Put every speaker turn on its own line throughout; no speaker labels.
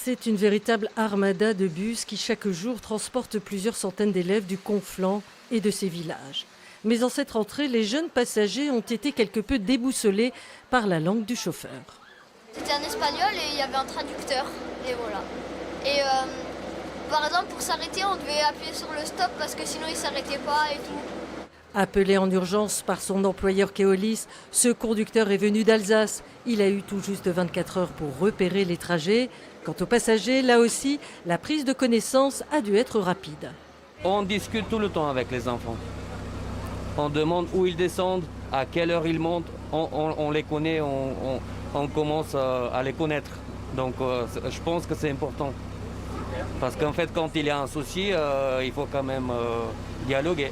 C'est une véritable armada de bus qui chaque jour transporte plusieurs centaines d'élèves du Conflent et de ses villages. Mais en cette rentrée, les jeunes passagers ont été quelque peu déboussolés par la langue du chauffeur.
C'était un espagnol et il y avait un traducteur. Et voilà. Et par exemple, pour s'arrêter, on devait appuyer sur le stop parce que sinon il ne s'arrêtait pas et tout.
Appelé en urgence par son employeur Keolis, ce conducteur est venu d'Alsace. Il a eu tout juste 24 heures pour repérer les trajets. Quant aux passagers, là aussi, la prise de connaissance a dû être rapide.
On discute tout le temps avec les enfants. On demande où ils descendent, à quelle heure ils montent. On les connaît, on commence à les connaître. Donc je pense que c'est important. Parce qu'en fait, quand il y a un souci, il faut quand même dialoguer.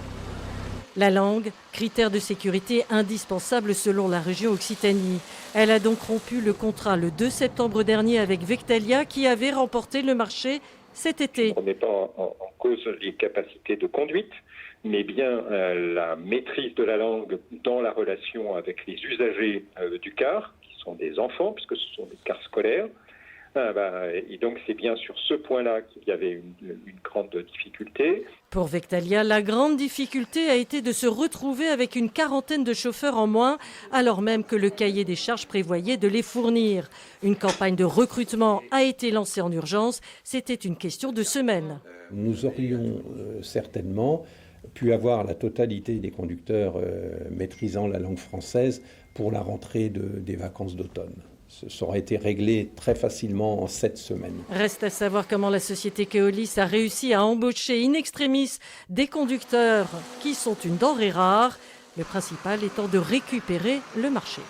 La langue, critère de sécurité indispensable selon la région Occitanie. Elle a donc rompu le contrat le 2 septembre dernier avec Vectalia qui avait remporté le marché cet été.
On ne met pas en cause les capacités de conduite, mais bien la maîtrise de la langue dans la relation avec les usagers du car, qui sont des enfants, puisque ce sont des cars scolaires. Et donc c'est bien sur ce point-là qu'il y avait une grande difficulté.
Pour Vectalia, la grande difficulté a été de se retrouver avec une quarantaine de chauffeurs en moins, alors même que le cahier des charges prévoyait de les fournir. Une campagne de recrutement a été lancée en urgence. C'était une question de semaines.
Nous aurions certainement pu avoir la totalité des conducteurs maîtrisant la langue française pour la rentrée des vacances d'automne. Ça aurait été réglé très facilement en 7 semaines.
Reste à savoir comment la société Keolis a réussi à embaucher in extremis des conducteurs qui sont une denrée rare, le principal étant de récupérer le marché.